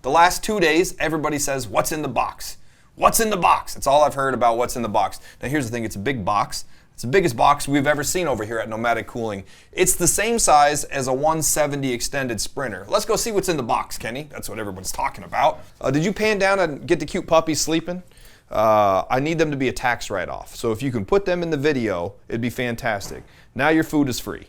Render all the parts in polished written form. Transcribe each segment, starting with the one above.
The last 2 days, everybody says, what's in the box? What's in the box? That's all I've heard about what's in the box. Now here's the thing, it's a big box. It's the biggest box we've ever seen over here at Nomadic Cooling. It's the same size as a 170 extended Sprinter. Let's go see what's in the box, Kenny. That's what everyone's talking about. Did you pan down and get the cute puppies sleeping? I need them to be a tax write-off. So if you can put them in the video, it'd be fantastic. Now your food is free.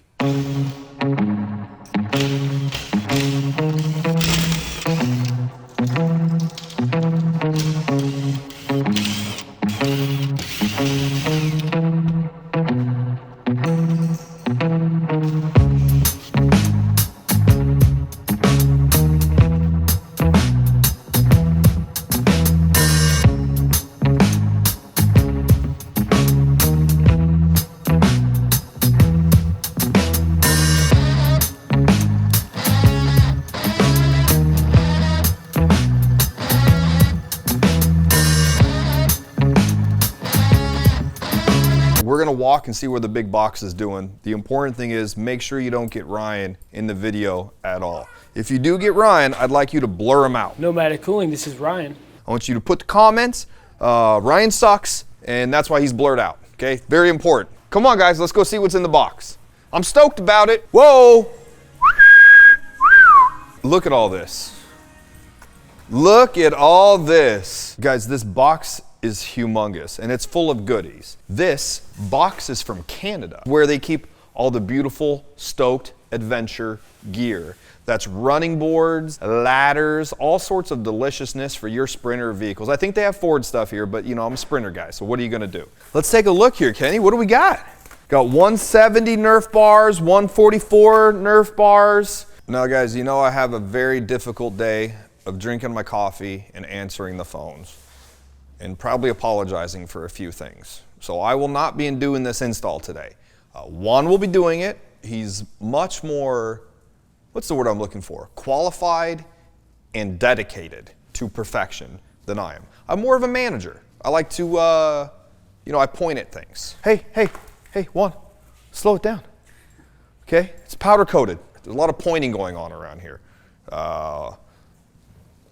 We're gonna walk and see where the big box is doing. The important thing is make sure you don't get Ryan in the video at all. If you do get Ryan, I'd like you to blur him out. Nomadic Cooling, this is Ryan. I want you to put the comments, Ryan sucks, and that's why he's blurred out, okay? Very important. Come on guys, let's go see what's in the box. I'm stoked about it. Whoa! Look at all this. Look at all this. Guys, this box is humongous and it's full of goodies. This box is from Canada, where they keep all the beautiful Stoked adventure gear. That's running boards, ladders, all sorts of deliciousness for your Sprinter vehicles. I think they have Ford stuff here, but you know, I'm a Sprinter guy, so what are you gonna do? Let's take a look here, Kenny. What do we got? Got 170 Nerf Bars, 144 Nerf Bars. Now guys, you know I have a very difficult day of drinking my coffee and answering the phones, and probably apologizing for a few things. So I will not be doing this install today. Juan will be doing it. He's much more, what's the word I'm looking for? Qualified and dedicated to perfection than I am. I'm more of a manager. I like to, you know, I point at things. Hey, Juan, slow it down. Okay, it's powder coated. There's a lot of pointing going on around here.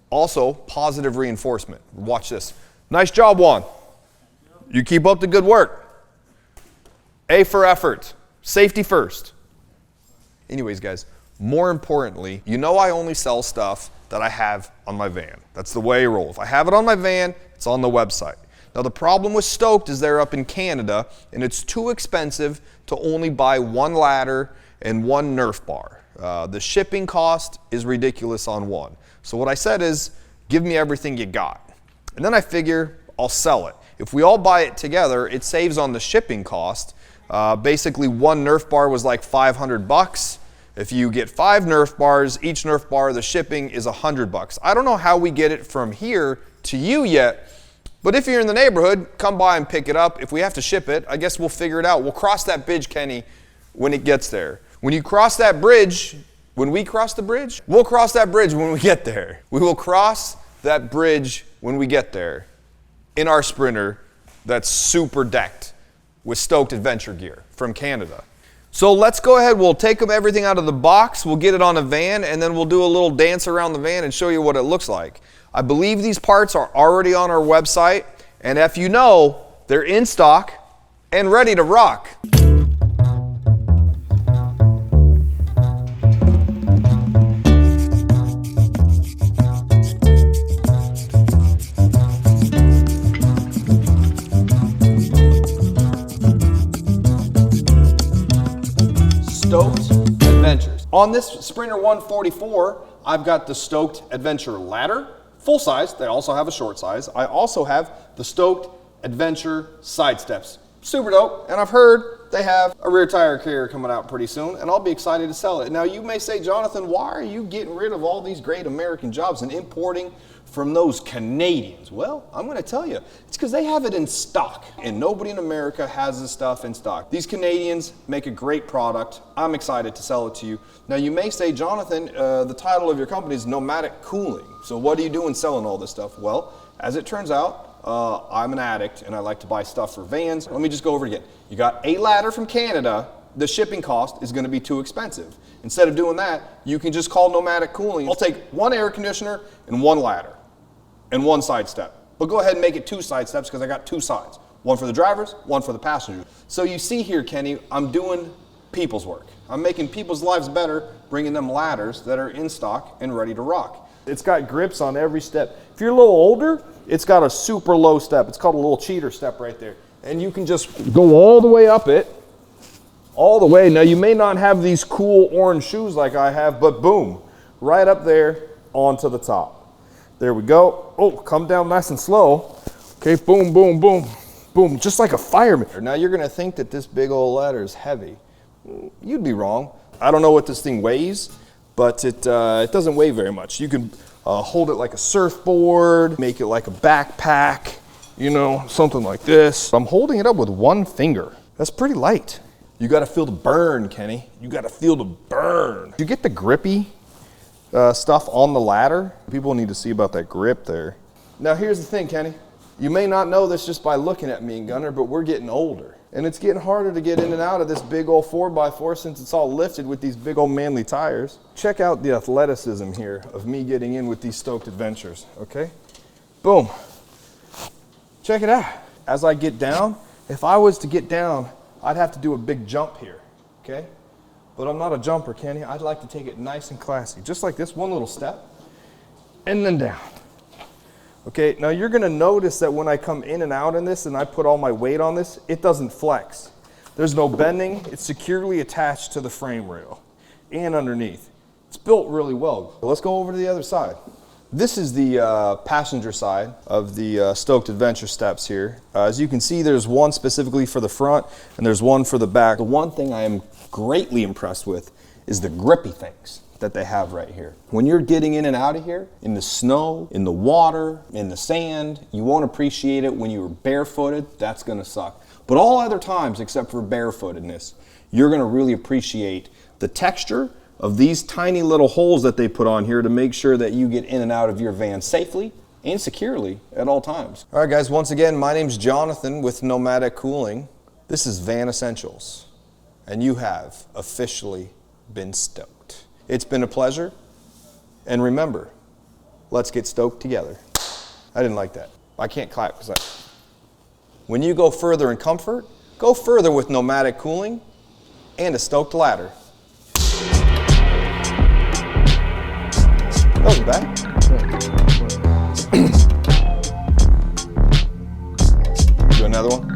Also, positive reinforcement. Watch this. Nice job, Juan. You keep up the good work. A for effort. Safety first. Anyways, guys, more importantly, you know I only sell stuff that I have on my van. That's the way I roll. If I have it on my van, it's on the website. Now, the problem with Stoked is they're up in Canada, and it's too expensive to only buy one ladder and one Nerf bar. The shipping cost is ridiculous on one. So what I said is, give me everything you got. And then I figure I'll sell it. If we all buy it together, it saves on the shipping cost. Basically, one Nerf bar was like 500 bucks. If you get 5 Nerf bars, each Nerf bar, the shipping is 100 bucks. I don't know how we get it from here to you yet, but if you're in the neighborhood, come by and pick it up. If we have to ship it, I guess we'll figure it out. We'll cross that bridge, Kenny, when it gets there. When you cross that bridge, when we cross the bridge, we'll cross that bridge when we get there. We will cross that bridge when we get there in our Sprinter that's super decked with Stoked adventure gear from Canada. So let's go ahead, we'll take everything out of the box, we'll get it on a van, and then we'll do a little dance around the van and show you what it looks like. I believe these parts are already on our website, and if you know, they're in stock and ready to rock. Stoked Adventures. On this Sprinter 144, I've got the Stoked Adventure ladder, full size. They also have a short size. I also have the Stoked Adventure side steps. Super dope. And I've heard they have a rear tire carrier coming out pretty soon, and I'll be excited to sell it. Now you may say, Jonathan, why are you getting rid of all these great American jobs and importing from those Canadians? Well, I'm going to tell you, it's because they have it in stock, and nobody in America has this stuff in stock. These Canadians make a great product. I'm excited to sell it to you. Now you may say, Jonathan, the title of your company is Nomadic Cooling. So what are you doing selling all this stuff? Well, as it turns out, I'm an addict and I like to buy stuff for vans. Let me just go over it again. You got a ladder from Canada the shipping cost is going to be too expensive. Instead of doing that, you can just call Nomadic Cooling. I'll take one air conditioner and one ladder and one side step. But go ahead and make it 2 side steps because I got 2 sides. One for the drivers, one for the passengers. So you see here, Kenny, I'm doing people's work. I'm making people's lives better, bringing them ladders that are in stock and ready to rock. It's got grips on every step. If you're a little older, it's got a super low step. It's called a little cheater step right there. And you can just go all the way up it, all the way. Now you may not have these cool orange shoes like I have, but boom, right up there onto the top. There we go. Oh, come down nice and slow. Okay, boom, boom, boom, boom, just like a fireman. Now you're gonna think that this big old ladder is heavy. You'd be wrong. I don't know what this thing weighs, but it doesn't weigh very much. You can hold it like a surfboard, make it like a backpack, you know, something like this. I'm holding it up with one finger. That's pretty light. You gotta feel the burn, Kenny. You gotta feel the burn. You get the grippy stuff on the ladder. People need to see about that grip there. Now here's the thing, Kenny. You may not know this just by looking at me, Gunner, but we're getting older. And it's getting harder to get in and out of this big old 4x4 since it's all lifted with these big old manly tires. Check out the athleticism here of me getting in with these Stoked adventures, okay? Boom. Check it out. As I get down, if I was to get down, I'd have to do a big jump here, okay? But I'm not a jumper, Kenny. I'd like to take it nice and classy, just like this, one little step, and then down. Okay, now you're gonna notice that when I come in and out in this and I put all my weight on this, it doesn't flex. There's no bending, it's securely attached to the frame rail and underneath. It's built really well. Let's go over to the other side. This is the passenger side of the Stoked Adventure steps here. As you can see, there's one specifically for the front and there's one for the back. The one thing I am greatly impressed with is the grippy things that they have right here. When you're getting in and out of here, in the snow, in the water, in the sand, you won't appreciate it when you're barefooted. That's gonna suck. But all other times except for barefootedness, you're gonna really appreciate the texture of these tiny little holes that they put on here to make sure that you get in and out of your van safely and securely at all times. All right guys, once again, my name's Jonathan with Nomadic Cooling. This is Van Essentials, and you have officially been stoked. It's been a pleasure, and remember, let's get stoked together. I didn't like that. I can't clap because when you go further in comfort, go further with Nomadic Cooling and a Stoked ladder. That wasn't bad. Do another one.